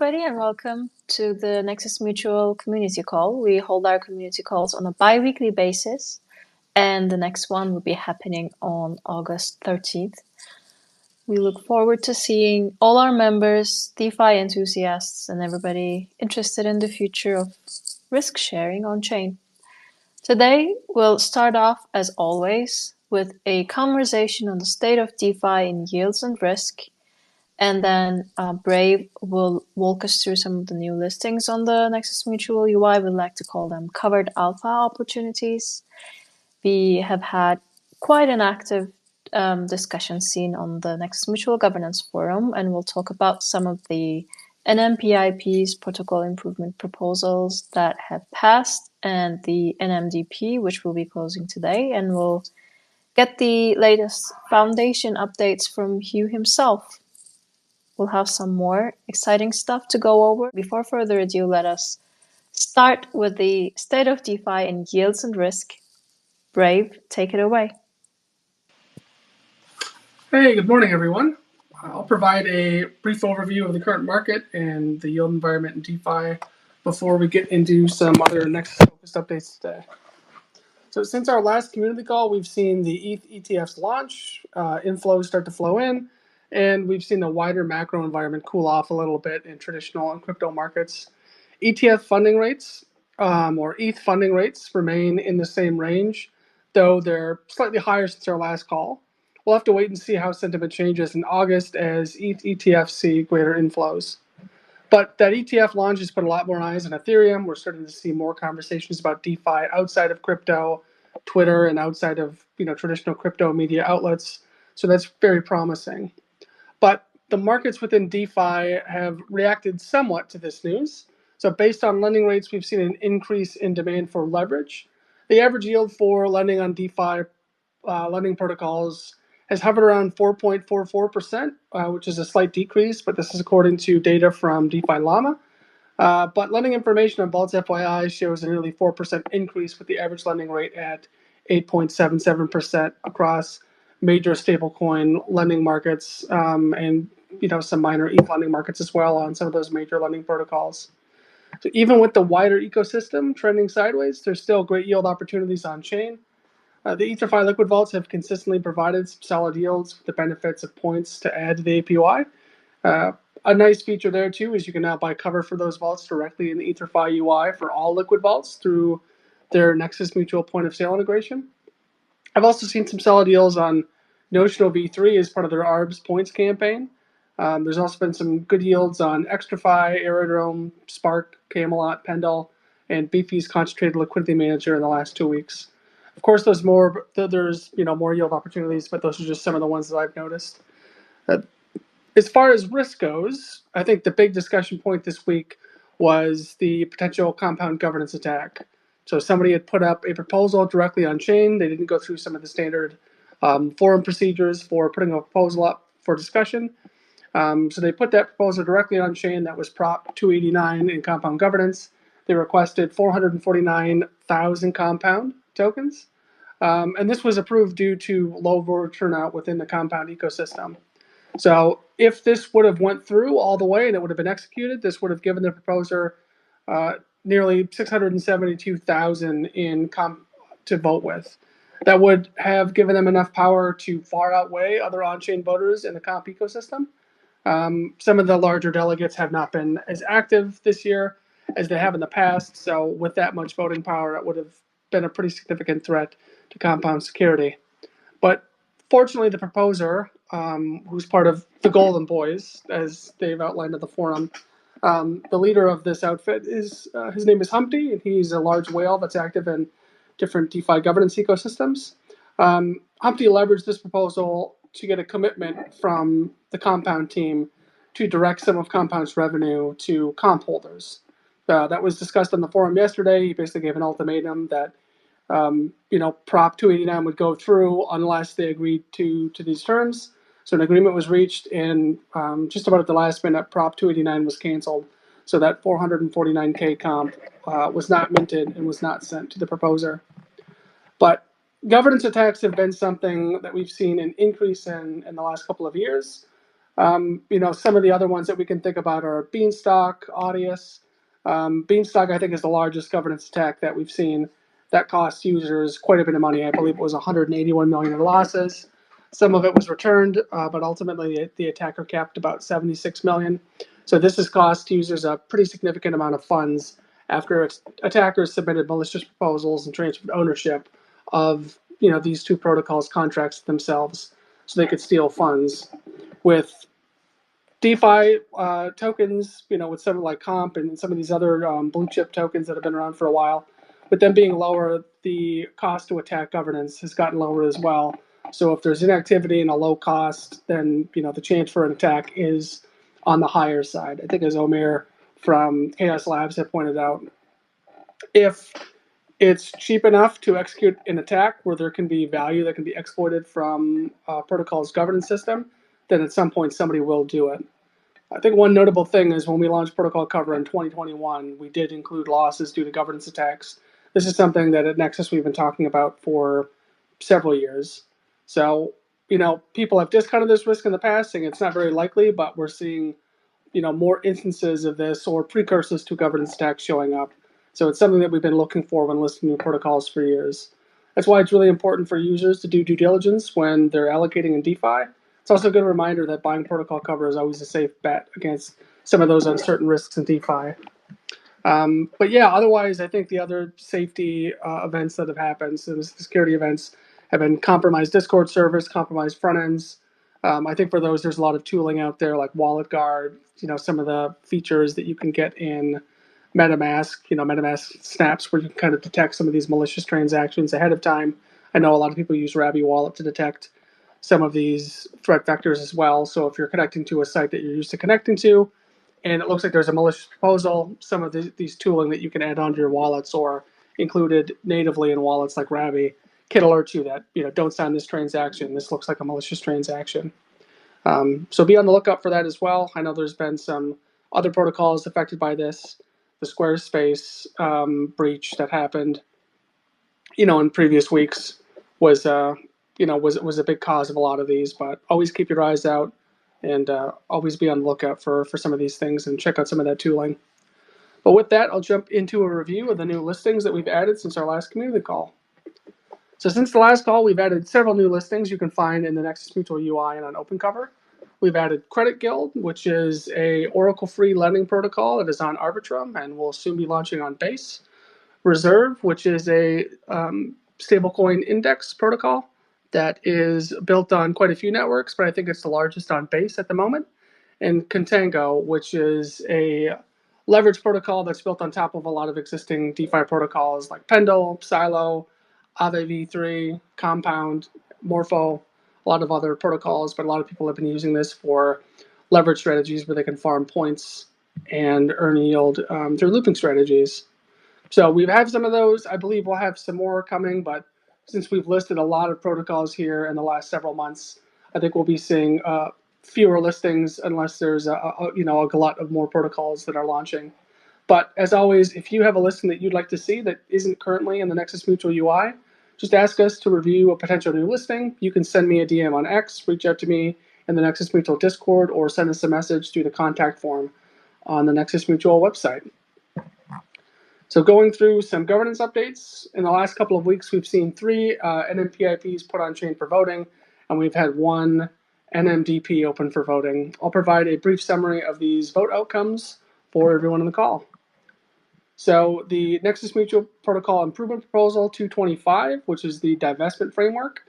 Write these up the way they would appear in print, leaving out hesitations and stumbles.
everybody, and welcome to the Nexus Mutual Community Call. We hold our community calls on a bi-weekly basis, and the next one will be happening on August 13th. We look forward to seeing all our members, DeFi enthusiasts, and everybody interested in the future of risk sharing on chain. Today, we'll start off, as always, with a conversation on the state of DeFi in yields and risk. And then Brave will walk us through some of the new listings on the Nexus Mutual UI. We like to call them covered alpha opportunities. We have had quite an active discussion scene on the Nexus Mutual Governance Forum, and we'll talk about some of the NMPIP's protocol improvement proposals that have passed and the NMDP, which will be closing today. And we'll get the latest foundation updates from Hugh himself. We'll have some more exciting stuff to go over. Before further ado, let us start with the state of DeFi in yields and risk. Brave, take it away. Hey, good morning, everyone. I'll provide a brief overview of the current market and the yield environment in DeFi before we get into some other Nexus-focused updates today. So since our last community call, we've seen the ETH ETFs launch, inflows start to flow in, and we've seen the wider macro environment cool off a little bit in traditional and crypto markets. ETF funding rates, or ETH funding rates, remain in the same range, though they're slightly higher since our last call. We'll have to wait and see how sentiment changes in August as ETH ETFs see greater inflows. But that ETF launch has put a lot more eyes on Ethereum. We're starting to see more conversations about DeFi outside of crypto, Twitter, and outside of traditional crypto media outlets. So that's very promising. But the markets within DeFi have reacted somewhat to this news. So based on lending rates, we've seen an increase in demand for leverage. The average yield for lending on DeFi lending protocols has hovered around 4.44%, which is a slight decrease, but this is according to data from DeFi Llama. But lending information on Vault's FYI shows a nearly 4% increase, with the average lending rate at 8.77% across major stablecoin lending markets, and some minor ETH lending markets as well on some of those major lending protocols. So even with the wider ecosystem trending sideways, there's still great yield opportunities on chain. The EtherFi liquid vaults have consistently provided some solid yields with the benefits of points to add to the APY. A nice feature there too is you can now buy cover for those vaults directly in the EtherFi UI for all liquid vaults through their Nexus Mutual point of sale integration. I've also seen some solid deals on Notional V3 as part of their ARBS points campaign. There's also been some good yields on ExtraFi, Aerodrome, Spark, Camelot, Pendle, and BP's Concentrated Liquidity Manager in the last 2 weeks. Of course, there's more yield opportunities, but those are just some of the ones that I've noticed. As far as risk goes, I think the big discussion point this week was the potential compound governance attack. So somebody had put up a proposal directly on chain. They didn't go through some of the standard forum procedures for putting a proposal up for discussion. So they put that proposal directly on chain. That was Prop 289 in compound governance. They requested 449,000 compound tokens. And this was approved due to low voter turnout within the compound ecosystem. So if this would have went through all the way and it would have been executed, this would have given the proposer nearly 672,000 in to vote with. That would have given them enough power to far outweigh other on-chain voters in the comp ecosystem. Some of the larger delegates have not been as active this year as they have in the past. So with that much voting power, it would have been a pretty significant threat to compound security. But fortunately, the proposer, who's part of the Golden Boys, as they've outlined at the forum, the leader of this outfit is his name is Humpty, and he's a large whale that's active in different DeFi governance ecosystems. Humpty leveraged this proposal to get a commitment from the Compound team to direct some of Compound's revenue to comp holders. That was discussed on the forum yesterday. He basically gave an ultimatum that Prop 289 would go through unless they agreed to these terms. So an agreement was reached, and just about at the last minute, Prop 289 was canceled. So that 449K comp was not minted and was not sent to the proposer. But governance attacks have been something that we've seen an increase in the last couple of years. Some of the other ones that we can think about are Beanstalk, Audius. Beanstalk, I think, is the largest governance attack that we've seen that cost users quite a bit of money. I believe it was 181 million in losses. Some of it was returned, but ultimately the attacker capped about 76 million. So this has cost users a pretty significant amount of funds after attackers submitted malicious proposals and transferred ownership of these two protocols contracts themselves, so they could steal funds. With DeFi tokens, with something like Comp and some of these other blue chip tokens that have been around for a while, with them being lower, the cost to attack governance has gotten lower as well. So if there's inactivity and a low cost, then the chance for an attack is on the higher side. I think as Omer from Chaos Labs had pointed out, if it's cheap enough to execute an attack where there can be value that can be exploited from a protocol's governance system, then at some point somebody will do it. I think one notable thing is when we launched Protocol Cover in 2021, we did include losses due to governance attacks. This is something that at Nexus we've been talking about for several years. So, people have discounted this risk in the past, saying it's not very likely, but we're seeing, more instances of this or precursors to governance attacks showing up. So it's something that we've been looking for when listing new protocols for years. That's why it's really important for users to do due diligence when they're allocating in DeFi. It's also a good reminder that buying protocol cover is always a safe bet against some of those uncertain risks in DeFi. But yeah, otherwise, I think the other safety events that have happened, so the security events, have been compromised Discord servers, compromised front ends. I think for those, there's a lot of tooling out there like Wallet Guard, some of the features that you can get in MetaMask, MetaMask snaps where you can kind of detect some of these malicious transactions ahead of time. I know a lot of people use Rabi Wallet to detect some of these threat vectors as well. So if you're connecting to a site that you're used to connecting to, and it looks like there's a malicious proposal, some of these tooling that you can add onto your wallets or included natively in wallets like Rabi can alert you that, don't sign this transaction. This looks like a malicious transaction. So be on the lookout for that as well. I know there's been some other protocols affected by this. The Squarespace breach that happened, in previous weeks was, was a big cause of a lot of these. But always keep your eyes out and always be on the lookout for some of these things and check out some of that tooling. But with that, I'll jump into a review of the new listings that we've added since our last community call. So since the last call, we've added several new listings you can find in the Nexus Mutual UI and on OpenCover. We've added Credit Guild, which is a Oracle-free lending protocol that is on Arbitrum and will soon be launching on Base. Reserve, which is a stablecoin index protocol that is built on quite a few networks, but I think it's the largest on Base at the moment. And Contango, which is a leverage protocol that's built on top of a lot of existing DeFi protocols like Pendle, Silo, Aave v3, Compound, Morpho, a lot of other protocols, but a lot of people have been using this for leverage strategies where they can farm points and earn yield through looping strategies. So we've had some of those. I believe we'll have some more coming, but since we've listed a lot of protocols here in the last several months, I think we'll be seeing fewer listings unless there's a glut of more protocols that are launching. But as always, if you have a listing that you'd like to see that isn't currently in the Nexus Mutual UI, just ask us to review a potential new listing. You can send me a DM on X, reach out to me in the Nexus Mutual Discord, or send us a message through the contact form on the Nexus Mutual website. So going through some governance updates, in the last couple of weeks, we've seen 3 NMPIPs put on chain for voting, and we've had 1 NMDP open for voting. I'll provide a brief summary of these vote outcomes for everyone on the call. So the Nexus Mutual Protocol Improvement Proposal 225, which is the divestment framework,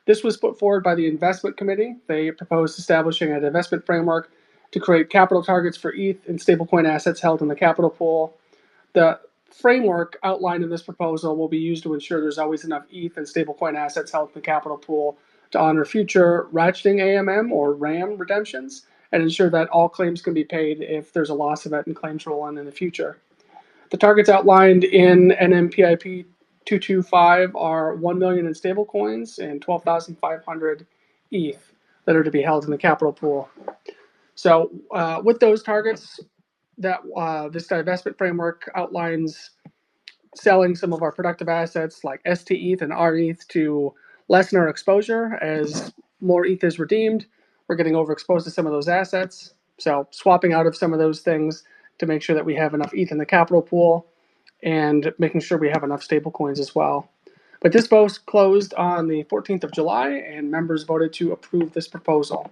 this was put forward by the investment committee. They proposed establishing a divestment framework to create capital targets for ETH and stablecoin assets held in the capital pool. The framework outlined in this proposal will be used to ensure there's always enough ETH and stablecoin assets held in the capital pool to honor future ratcheting AMM or RAM redemptions and ensure that all claims can be paid if there's a loss event and claims roll in the future. The targets outlined in NMPIP 225 are 1 million in stablecoins and 12,500 ETH that are to be held in the capital pool. So with those targets, that this divestment framework outlines selling some of our productive assets like ST ETH and RETH to lessen our exposure as more ETH is redeemed. we're getting overexposed to some of those assets. So swapping out of some of those things to make sure that we have enough ETH in the capital pool and making sure we have enough stable coins as well. But this vote closed on the 14th of July, and members voted to approve this proposal.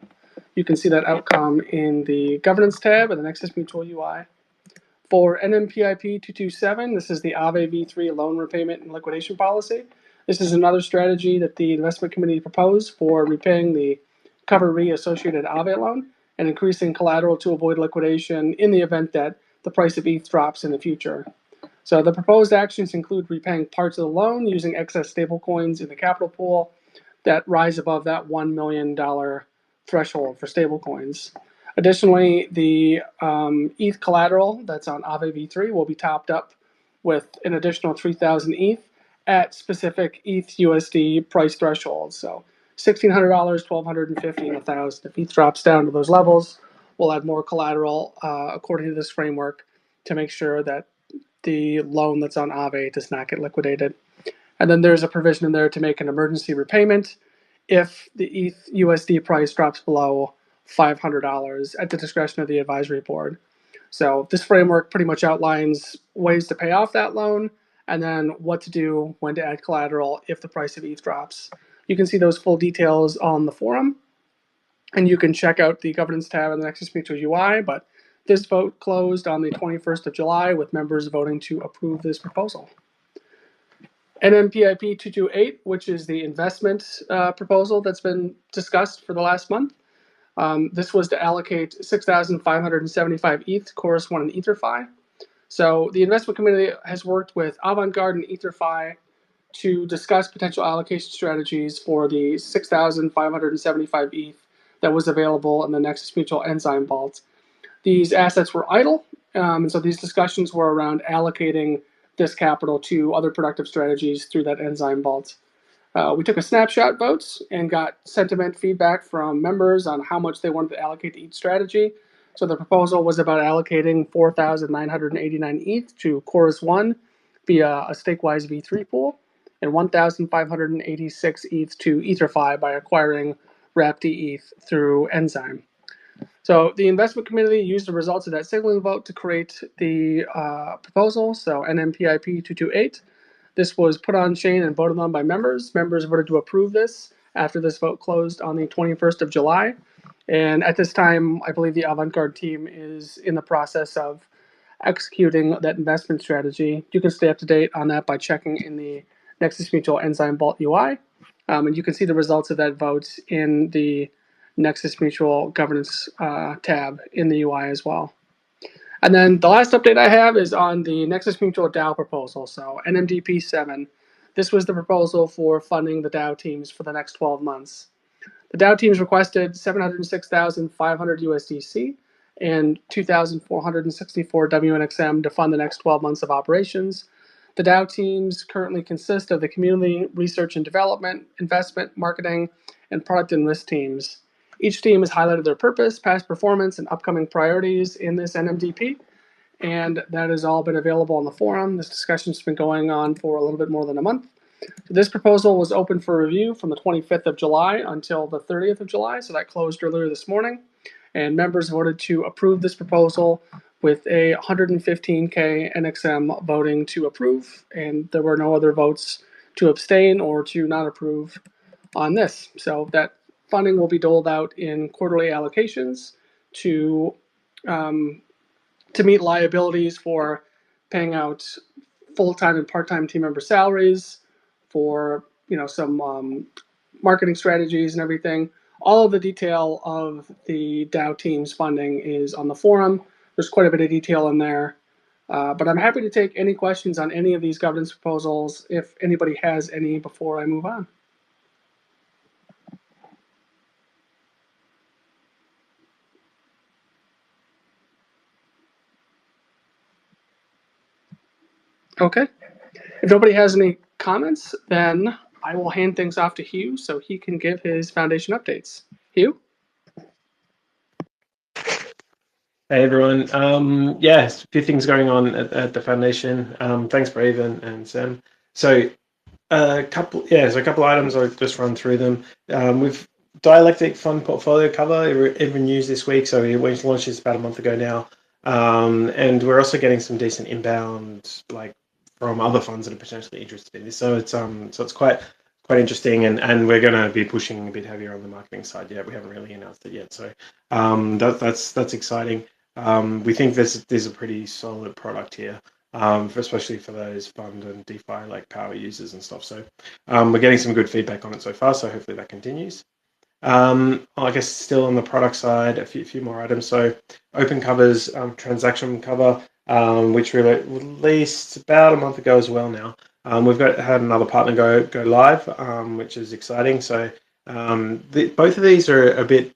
You can see that outcome in the Governance tab of the Nexus Mutual UI. For NMPIP 227, this is the Aave v3 loan repayment and liquidation policy. This is another strategy that the investment committee proposed for repaying the Cover Re associated Aave loan and increasing collateral to avoid liquidation in the event that the price of ETH drops in the future. So the proposed actions include repaying parts of the loan using excess stablecoins in the capital pool that rise above that $1 million threshold for stablecoins. Additionally, the ETH collateral that's on Aave v3 will be topped up with an additional 3,000 ETH at specific ETH USD price thresholds. So $1,600, $1,250, and $1,000. If ETH drops down to those levels, we'll add more collateral according to this framework to make sure that the loan that's on Aave does not get liquidated. And then there's a provision in there to make an emergency repayment if the ETH USD price drops below $500 at the discretion of the advisory board. So this framework pretty much outlines ways to pay off that loan and then what to do when to add collateral if the price of ETH drops. You can see those full details on the forum, and you can check out the governance tab in the Nexus Mutual UI, but this vote closed on the 21st of July with members voting to approve this proposal. NMPIP 228, which is the investment proposal that's been discussed for the last month. This was to allocate 6,575 ETH to Chorus One and EtherFi. So the investment committee has worked with Avantgarde and EtherFi to discuss potential allocation strategies for the 6,575 ETH that was available in the Nexus Mutual Enzyme Vault. These assets were idle, and so these discussions were around allocating this capital to other productive strategies through that Enzyme Vault. We took a snapshot votes and got sentiment feedback from members on how much they wanted to allocate to each strategy. So the proposal was about allocating 4,989 ETH to Chorus One via a Stakewise V3 pool and 1,586 ETH to EtherFi by acquiring wrapped ETH through Enzyme. So the investment committee used the results of that signaling vote to create the proposal, so NMPIP 228. This was put on chain and voted on by members. Members voted to approve this after this vote closed on the 21st of July. And at this time, I believe the Avantgarde team is in the process of executing that investment strategy. You can stay up to date on that by checking in the Nexus Mutual Enzyme Vault UI. And you can see the results of that vote in the Nexus Mutual Governance tab in the UI as well. And then the last update I have is on the Nexus Mutual DAO proposal, so NMDP 7. This was the proposal for funding the DAO teams for the next 12 months. The DAO teams requested 706,500 USDC and 2,464 WNXM to fund the next 12 months of operations. The DAO teams currently consist of the community, research and development, investment, marketing, and product and risk teams. Each team has highlighted their purpose, past performance, and upcoming priorities in this NMDP, and that has all been available on the forum. This discussion's been going on for a little bit more than a month. So this proposal was open for review from the 25th of July until the 30th of July, so that closed earlier this morning, and members voted to approve this proposal with a 115K NXM voting to approve, and there were no other votes to abstain or to not approve on this. So that funding will be doled out in quarterly allocations to meet liabilities for paying out full-time and part-time team member salaries, for some marketing strategies and everything. All of the detail of the DAO team's funding is on the forum. There's quite a bit of detail in there. But I'm happy to take any questions on any of these governance proposals if anybody has any before I move on. Okay. If nobody has any comments, then I will hand things off to Hugh so he can give his foundation updates. Hugh? Hey everyone. Yes, a few things going on at the foundation. Thanks, Brave and Sam. So a couple items. I'll just run through them. We've dialectic fund portfolio cover. It renews this week, so we launched this about a month ago now, and we're also getting some decent inbound, like from other funds that are potentially interested in this. So it's quite interesting, and we're going to be pushing a bit heavier on the marketing side yet. We haven't really announced it yet, so that's exciting. We think there's a pretty solid product here, especially for those fund and DeFi like power users and stuff. So we're getting some good feedback on it so far, so hopefully that continues. I guess still on the product side, a few more items. So open covers, transaction cover, which we released about a month ago as well now. We've had another partner go live, which is exciting. So both of these are a bit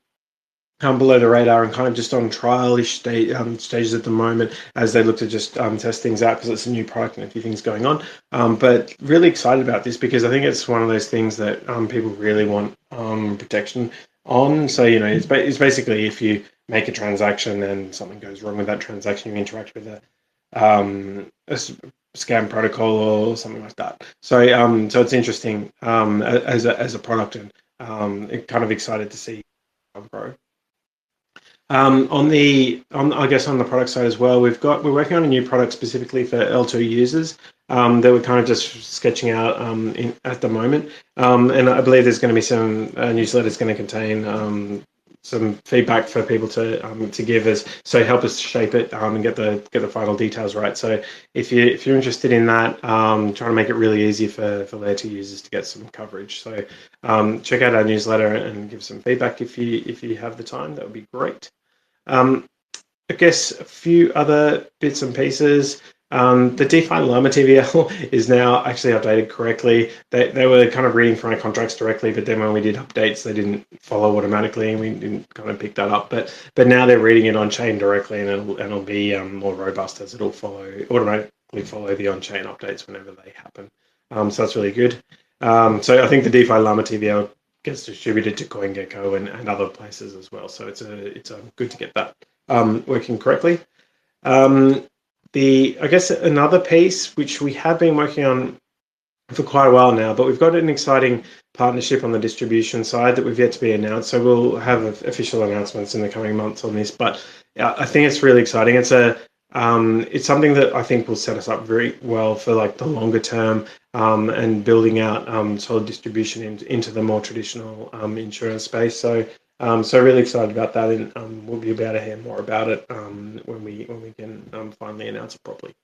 below the radar and kind of just on trial-ish stages at the moment as they look to just test things out because it's a new product and a few things going on. But really excited about this because I think it's one of those things that people really want protection on. So, it's basically if you make a transaction and something goes wrong with that transaction, you interact with a scam protocol or something like that. So, so it's interesting as a product, and kind of excited to see grow. On the product side as well, we're working on a new product specifically for L2 users that we're kind of just sketching out at the moment, and I believe there's going to be some newsletters going to contain some feedback for people to give us, so help us shape it and get the final details right. So if you're interested in that, trying to make it really easy for layer 2 users to get some coverage. So check out our newsletter and give some feedback if you have the time. That would be great. I guess a few other bits and pieces. The DeFi Llama TVL is now actually updated correctly. They were kind of reading from our contracts directly, but then when we did updates, they didn't follow automatically, and we didn't kind of pick that up. But now they're reading it on chain directly, and it'll be more robust as it'll automatically follow the on chain updates whenever they happen. So that's really good. So I think the DeFi Llama TVL gets distributed to CoinGecko and other places as well. So it's good to get that working correctly. I guess another piece which we have been working on for quite a while now, but we've got an exciting partnership on the distribution side that we've yet to be announced. So we'll have official announcements in the coming months on this. But I think it's really exciting. It's something that I think will set us up very well for like the longer term and building out solid distribution into the more traditional insurance space. So really excited about that, and we'll be able to hear more about it when we can finally announce it properly.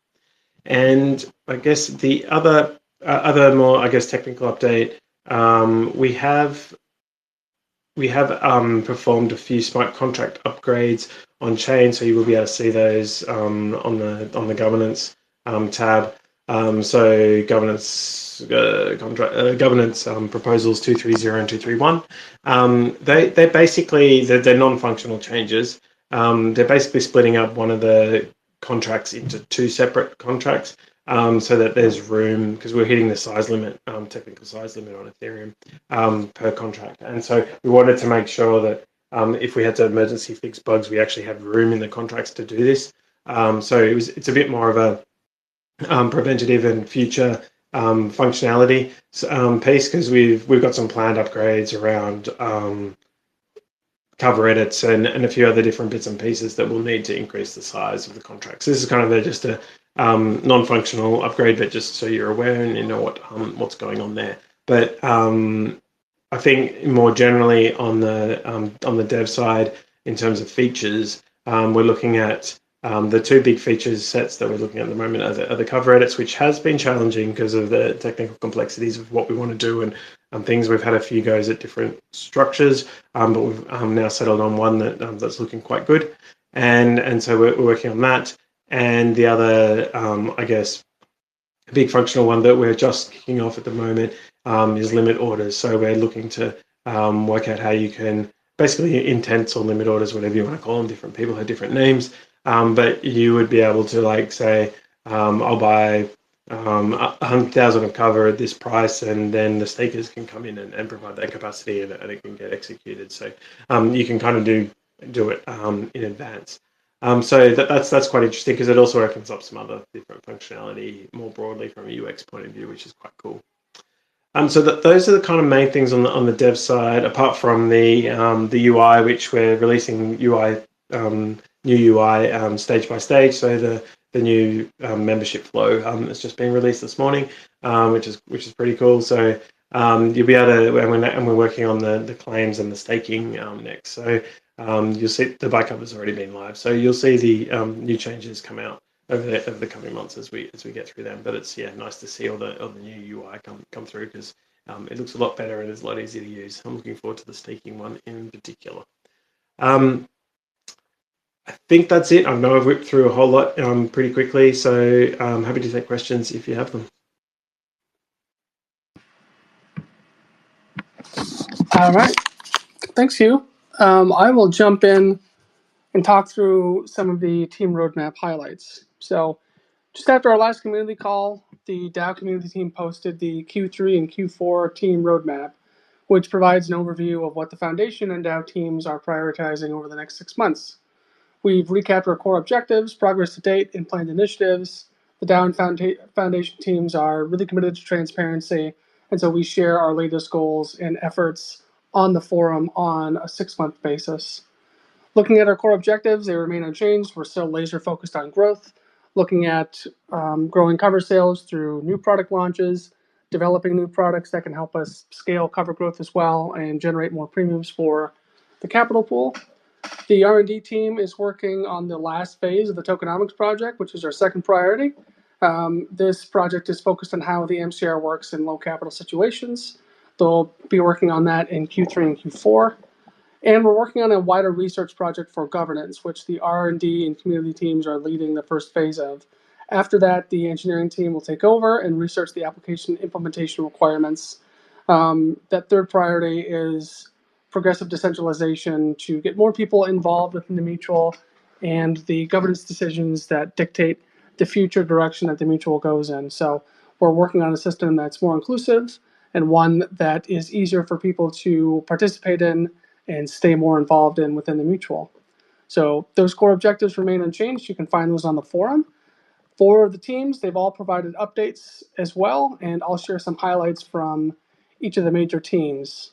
And I guess the other more technical update, we have performed a few smart contract upgrades on chain, so you will be able to see those on the governance tab. So governance proposals 230 and 231. They're non-functional changes. They're basically splitting up one of the contracts into two separate contracts, so that there's room, because we're hitting the size limit, technical size limit on Ethereum per contract, and so we wanted to make sure that if we had to emergency fix bugs, we actually had room in the contracts to do this. So it's a bit more of a preventative and future functionality piece, because we've got some planned upgrades around cover edits and a few other different bits and pieces that will need to increase the size of the contracts. This is kind of just a non-functional upgrade, but just so you're aware and you know what's going on there. But I think more generally on the dev side, in terms of features, we're looking at the two big features sets that we're looking at the moment are the cover edits, which has been challenging because of the technical complexities of what we want to do and things. We've had a few goes at different structures, but we've now settled on one that's looking quite good, and so we're working on that. And the other, big functional one that we're just kicking off at the moment is limit orders. So we're looking to work out how you can basically intents or limit orders, whatever you want to call them. Different people have different names, but you would be able to say, I'll buy 100,000 of cover at this price, and then the stakers can come in and provide that capacity, and it can get executed. So you can kind of do it in advance. So that's quite interesting, because it also opens up some other different functionality more broadly from a UX point of view, which is quite cool. So those are the kind of main things on the dev side. Apart from the UI, which we're releasing new UI stage by stage. So the new membership flow has just been released this morning, which is pretty cool. So you'll be able to, and we're working on the claims and the staking next. So you'll see the backup has already been live. So you'll see the new changes come out over the coming months as we get through them. But it's nice to see all the new UI come through, because it looks a lot better and is a lot easier to use. I'm looking forward to the staking one in particular. I think that's it. I know I've whipped through a whole lot pretty quickly, so I'm happy to take questions if you have them. All right. Thanks, Hugh. I will jump in and talk through some of the team roadmap highlights. So just after our last community call, the DAO community team posted the Q3 and Q4 team roadmap, which provides an overview of what the Foundation and DAO teams are prioritizing over the next 6 months. We've recapped our core objectives, progress to date, and planned initiatives. The DAO and Foundation teams are really committed to transparency, and so we share our latest goals and efforts on the forum on a 6-month basis. Looking at our core objectives, they remain unchanged. We're still laser focused on growth, looking at growing cover sales through new product launches, developing new products that can help us scale cover growth as well and generate more premiums for the capital pool. The R&D team is working on the last phase of the tokenomics project, which is our second priority. This project is focused on how the MCR works in low capital situations. They'll be working on that in Q3 and Q4. And we're working on a wider research project for governance, which the R&D and community teams are leading the first phase of. After that, the engineering team will take over and research the application implementation requirements. That third priority is progressive decentralization to get more people involved within the mutual and the governance decisions that dictate the future direction that the mutual goes in. So we're working on a system that's more inclusive and one that is easier for people to participate in and stay more involved in within the mutual. So those core objectives remain unchanged. You can find those on the forum. For the teams, they've all provided updates as well, and I'll share some highlights from each of the major teams.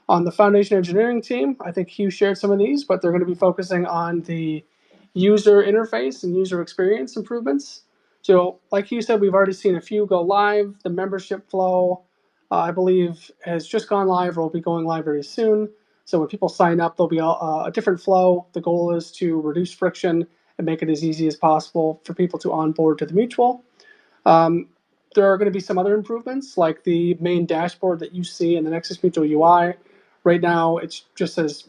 On the Foundation Engineering team, I think Hugh shared some of these, but they're going to be focusing on the user interface and user experience improvements. So like Hugh said, we've already seen a few go live. The membership flow, I believe, has just gone live or will be going live very soon. So when people sign up, there'll be a different flow. The goal is to reduce friction and make it as easy as possible for people to onboard to the mutual. There are going to be some other improvements, like the main dashboard that you see in the Nexus Mutual UI. Right now, it just says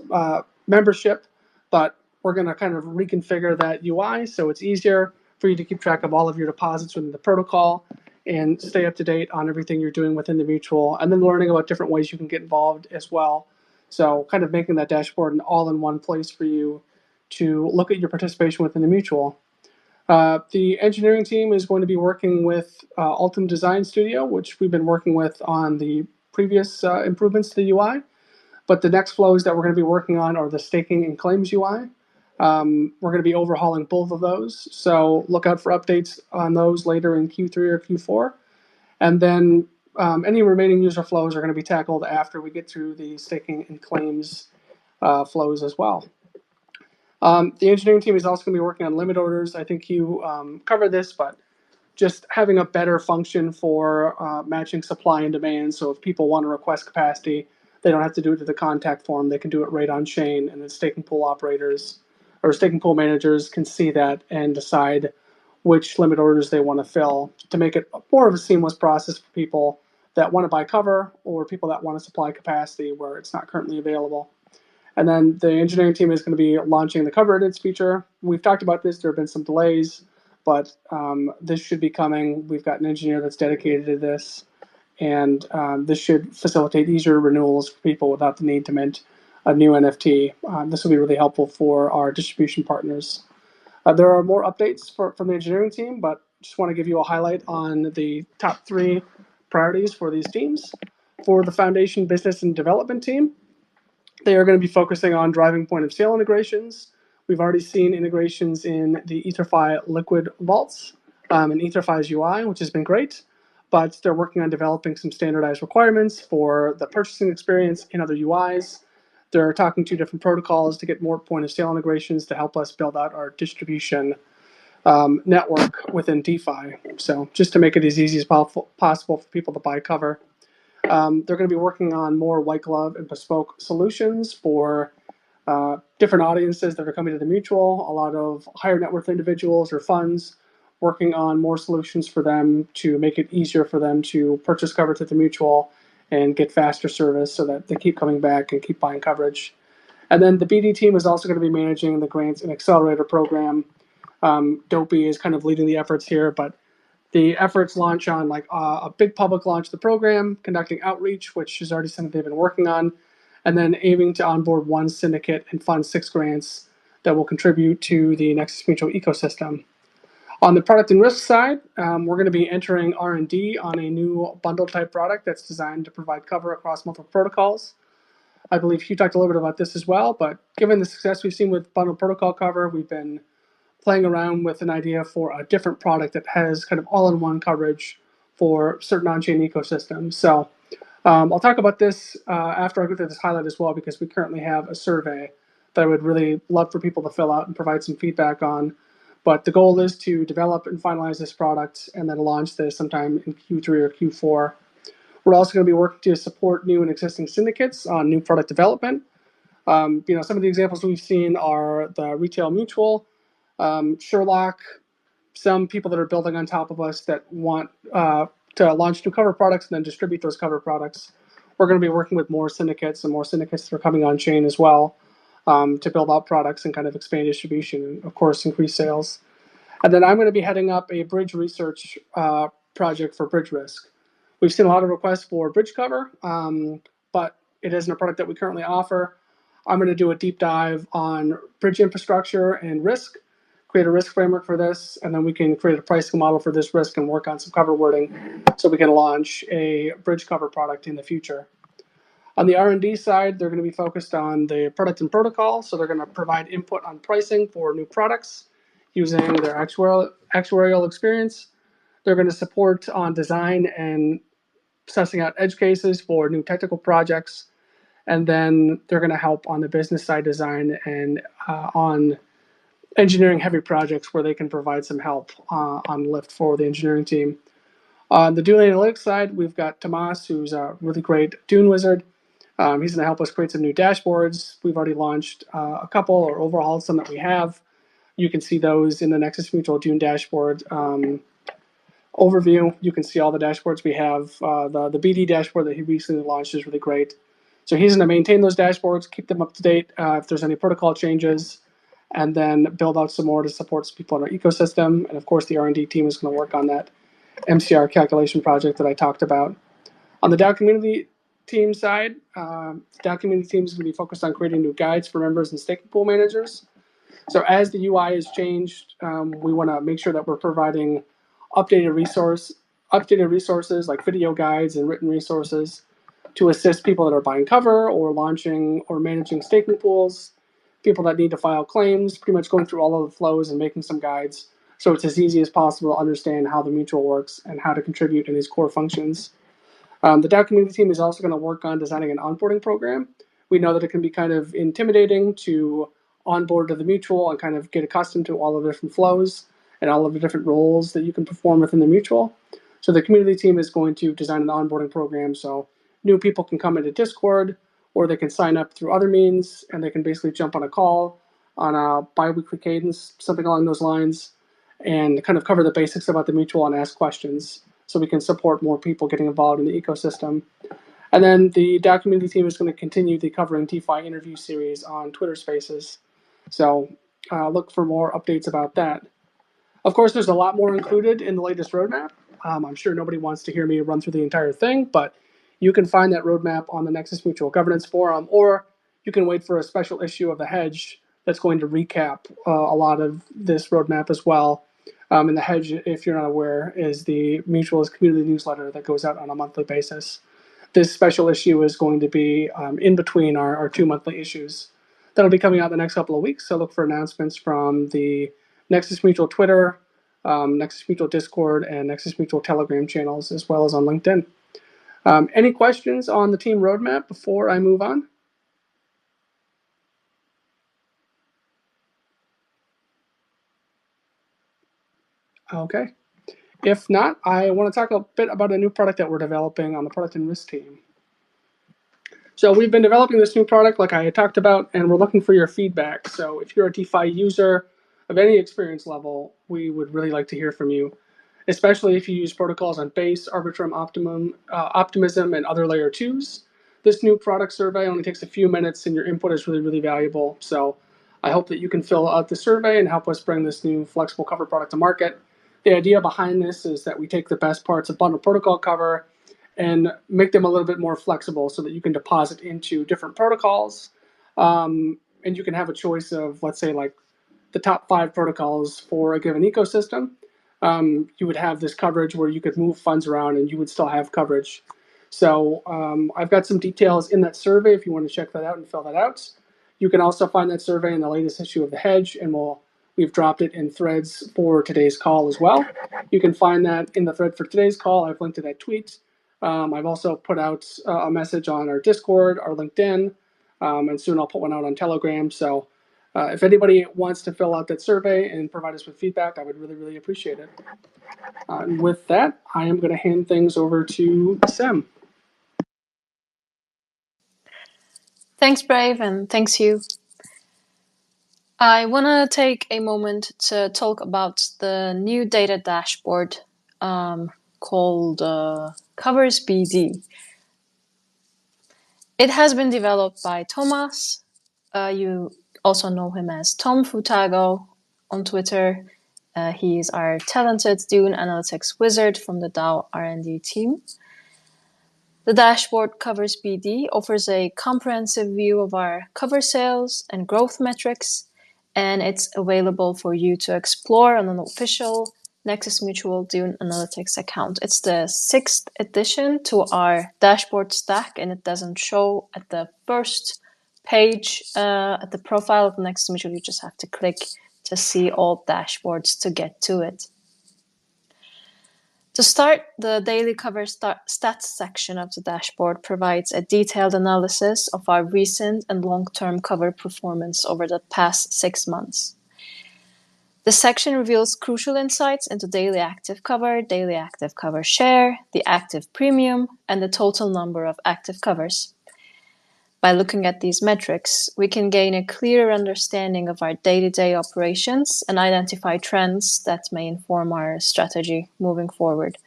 membership, but we're going to kind of reconfigure that UI so it's easier for you to keep track of all of your deposits within the protocol and stay up to date on everything you're doing within the mutual, and then learning about different ways you can get involved as well. So kind of making that dashboard an all-in-one place for you to look at your participation within the mutual. The engineering team is going to be working with Ultim Design Studio, which we've been working with on the previous improvements to the UI. But the next flows that we're going to be working on are the staking and claims UI. We're going to be overhauling both of those. So look out for updates on those later in Q3 or Q4. And then any remaining user flows are going to be tackled after we get through the staking and claims flows as well. The engineering team is also going to be working on limit orders. I think you covered this, but just having a better function for matching supply and demand. So if people want to request capacity, they don't have to do it to the contact form. They can do it right on chain, and the staking pool operators or staking pool managers can see that and decide which limit orders they want to fill to make it more of a seamless process for people that want to buy cover or people that want to supply capacity where it's not currently available. And then the engineering team is going to be launching the cover edits feature. We've talked about this. There have been some delays, but this should be coming. We've got an engineer that's dedicated to this, and this should facilitate easier renewals for people without the need to mint a new NFT. This will be really helpful for our distribution partners. There are more updates from the engineering team, but just want to give you a highlight on the top 3 priorities for these teams. For the Foundation Business and Development team, they are going to be focusing on driving point of sale integrations. We've already seen integrations in the EtherFi liquid vaults and EtherFi's UI, which has been great. but they're working on developing some standardized requirements for the purchasing experience in other UIs. They're talking to different protocols to get more point of sale integrations to help us build out our distribution network within DeFi. So just to make it as easy as possible for people to buy cover. They're going to be working on more white glove and bespoke solutions for different audiences that are coming to the mutual, a lot of higher net worth individuals or funds, working on more solutions for them to make it easier for them to purchase coverage at the mutual and get faster service so that they keep coming back and keep buying coverage. And then the BD team is also going to be managing the grants and accelerator program. Dopey is kind of leading the efforts here, but the efforts launch on like a big public launch of the program, conducting outreach, which is already something they've been working on, and then aiming to onboard one syndicate and fund 6 grants that will contribute to the Nexus Mutual ecosystem. On the product and risk side, we're going to be entering R&D on a new bundle type product that's designed to provide cover across multiple protocols. I believe Hugh talked a little bit about this as well, but given the success we've seen with bundle protocol cover, we've been playing around with an idea for a different product that has kind of all-in-one coverage for certain on-chain ecosystems. So I'll talk about this after I go through this highlight as well, because we currently have a survey that I would really love for people to fill out and provide some feedback on. But the goal is to develop and finalize this product and then launch this sometime in Q3 or Q4. We're also going to be working to support new and existing syndicates on new product development. Some of the examples we've seen are the Retail Mutual, Sherlock, some people that are building on top of us that want to launch new cover products and then distribute those cover products. We're going to be working with more syndicates and more syndicates that are coming on chain as well to build out products and kind of expand distribution and, of course, increase sales. And then I'm going to be heading up a bridge research project for bridge risk. We've seen a lot of requests for bridge cover, but it isn't a product that we currently offer. I'm going to do a deep dive on bridge infrastructure and risk, create a risk framework for this, and then we can create a pricing model for this risk and work on some cover wording so we can launch a bridge cover product in the future. On the R&D side, they're going to be focused on the product and protocol, so they're going to provide input on pricing for new products using their actuarial experience. They're going to support on design and sussing out edge cases for new technical projects, and then they're going to help on the business side design and on engineering heavy projects where they can provide some help on lift for the engineering team. On the Dune Analytics side, we've got Tomas, who's a really great Dune wizard. He's going to help us create some new dashboards. We've already launched a couple or overhauled some that we have. You can see those in the Nexus Mutual Dune Dashboard overview. You can see all the dashboards we have. The BD dashboard that he recently launched is really great. So he's going to maintain those dashboards, keep them up to date if there's any protocol changes, and then build out some more to support some people in our ecosystem. And of course, the R&D team is going to work on that MCR calculation project that I talked about. On the DAO community team side, the DAO community team is going to be focused on creating new guides for members and staking pool managers. So as the UI has changed, we want to make sure that we're providing updated resources like video guides and written resources to assist people that are buying cover or launching or managing staking pools, people that need to file claims, pretty much going through all of the flows and making some guides so it's as easy as possible to understand how the mutual works and how to contribute in these core functions. The DAO community team is also going to work on designing an onboarding program. We know that it can be kind of intimidating to onboard to the mutual and kind of get accustomed to all of the different flows and all of the different roles that you can perform within the mutual. So the community team is going to design an onboarding program so new people can come into Discord, or they can sign up through other means, and they can basically jump on a call on a bi-weekly cadence, something along those lines, and kind of cover the basics about the mutual and ask questions so we can support more people getting involved in the ecosystem. And then the DAO community team is going to continue the Covering DeFi interview series on Twitter Spaces. So look for more updates about that. Of course, there's a lot more included in the latest roadmap. I'm sure nobody wants to hear me run through the entire thing, but you can find that roadmap on the Nexus Mutual Governance Forum, or you can wait for a special issue of The Hedge that's going to recap a lot of this roadmap as well. And The Hedge, if you're not aware, is the Mutual's community newsletter that goes out on a monthly basis. This special issue is going to be in between our 2 monthly issues. That'll be coming out the next couple of weeks, so look for announcements from the Nexus Mutual Twitter, Nexus Mutual Discord, and Nexus Mutual Telegram channels, as well as on LinkedIn. Any questions on the team roadmap before I move on? Okay. If not, I want to talk a bit about a new product that we're developing on the product and risk team. So we've been developing this new product like I had talked about, and we're looking for your feedback. So if you're a DeFi user of any experience level, we would really like to hear from you, especially if you use protocols on Base, Arbitrum, Optimism, and other layer 2s. This new product survey only takes a few minutes, and your input is really, really valuable. So I hope that you can fill out the survey and help us bring this new flexible cover product to market. The idea behind this is that we take the best parts of bundle protocol cover and make them a little bit more flexible so that you can deposit into different protocols. And you can have a choice of, let's say, like the top 5 protocols for a given ecosystem. You would have this coverage where you could move funds around and you would still have coverage. So I've got some details in that survey if you want to check that out and fill that out. You can also find that survey in the latest issue of The Hedge, and we've dropped it in threads for today's call as well. You can find that in the thread for today's call. I've linked to that tweet. I've also put out a message on our Discord, our LinkedIn, and soon I'll put one out on Telegram. So if anybody wants to fill out that survey and provide us with feedback, I would really, really appreciate it. And with that, I am going to hand things over to Sam. Thanks, Brave, and thanks, Hugh. I want to take a moment to talk about the new data dashboard called Covers BD. It has been developed by Thomas. You also know him as Tom Futago on Twitter. He is our talented Dune analytics wizard from the DAO R&D team. The dashboard Covers BD offers a comprehensive view of our cover sales and growth metrics, and it's available for you to explore on an official Nexus Mutual Dune Analytics account. It's the 6th edition to our dashboard stack, and it doesn't show at the first page at the profile of Nexus Mutual. You just have to click to see all dashboards to get to it. To start, the daily cover stats section of the dashboard provides a detailed analysis of our recent and long-term cover performance over the past 6 months. The section reveals crucial insights into daily active cover share, the active premium, and the total number of active covers. By looking at these metrics, we can gain a clearer understanding of our day-to-day operations and identify trends that may inform our strategy moving forward.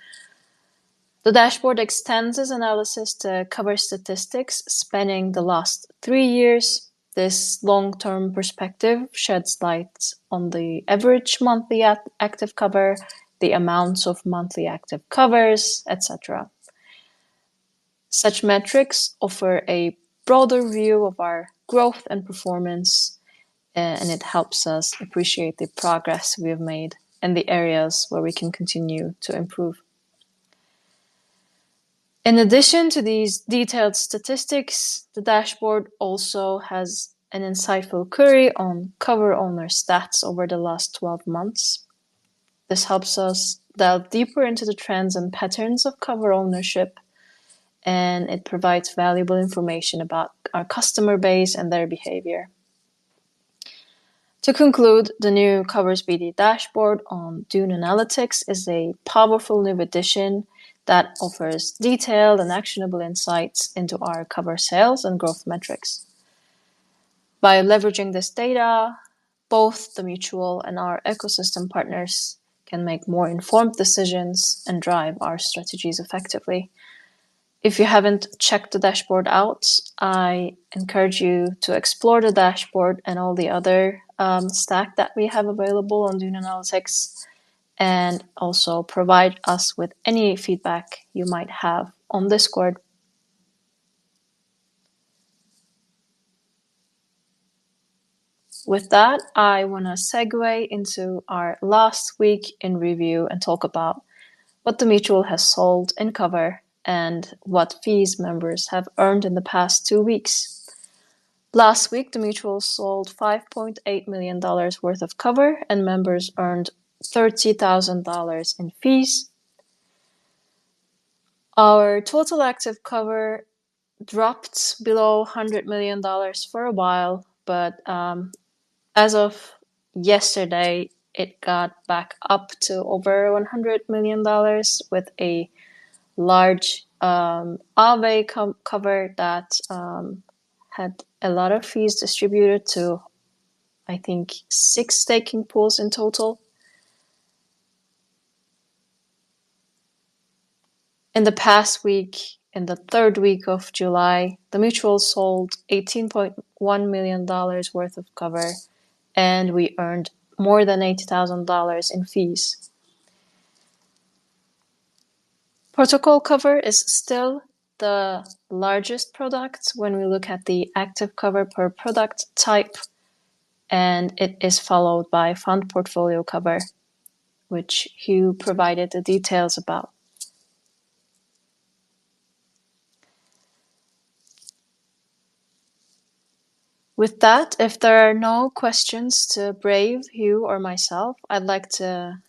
The dashboard extends its analysis to cover statistics spanning the last 3 years. This long-term perspective sheds light on the average monthly active cover, the amounts of monthly active covers, etc. Such metrics offer a broader view of our growth and performance, and it helps us appreciate the progress we have made and the areas where we can continue to improve. In addition to these detailed statistics, the dashboard also has an insightful query on cover owner stats over the last 12 months. This helps us delve deeper into the trends and patterns of cover ownership, and it provides valuable information about our customer base and their behavior. To conclude, the new Covers BD dashboard on Dune Analytics is a powerful new addition that offers detailed and actionable insights into our cover sales and growth metrics. By leveraging this data, both the mutual and our ecosystem partners can make more informed decisions and drive our strategies effectively. If you haven't checked the dashboard out, I encourage you to explore the dashboard and all the other stack that we have available on Dune Analytics, and also provide us with any feedback you might have on Discord. With that, I want to segue into our last week in review and talk about what the mutual has sold in cover and what fees members have earned in the past 2 weeks. Last week, the mutual sold $5.8 million worth of cover, and members earned $30,000 in fees. Our total active cover dropped below $100 million for a while, but as of yesterday, it got back up to over $100 million with a large Aave cover that had a lot of fees distributed to, I think, 6 staking pools in total. In the past week, in the third week of July, the mutual sold $18.1 million worth of cover, and we earned more than $80,000 in fees. Protocol cover is still the largest product when we look at the active cover per product type, and it is followed by fund portfolio cover, which Hugh provided the details about. With that, if there are no questions to Brave, Hugh, or myself, I'd like to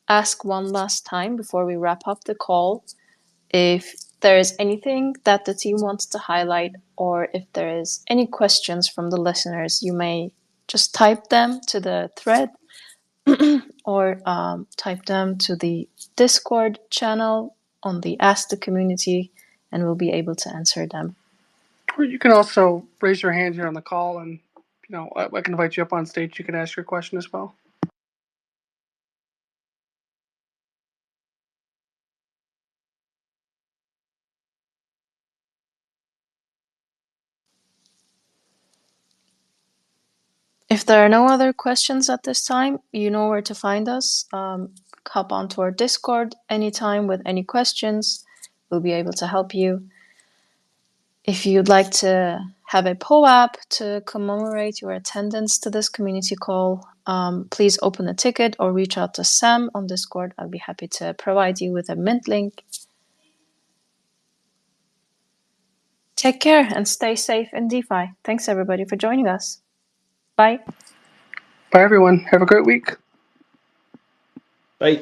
ask one last time before we wrap up the call if there is anything that the team wants to highlight, or if there is any questions from the listeners, you may just type them to the thread or type them to the Discord channel on the Ask the Community, and we'll be able to answer them. Or you can also raise your hand here on the call, and I can invite you up on stage. You can ask your question as well. If there are no other questions at this time, you know where to find us. Hop onto our Discord anytime with any questions. We'll be able to help you. If you'd like to have a POAP to commemorate your attendance to this community call, please open a ticket or reach out to Sam on Discord. I'll be happy to provide you with a mint link. Take care and stay safe in DeFi. Thanks everybody for joining us. Bye. Bye everyone. Have a great week. Bye.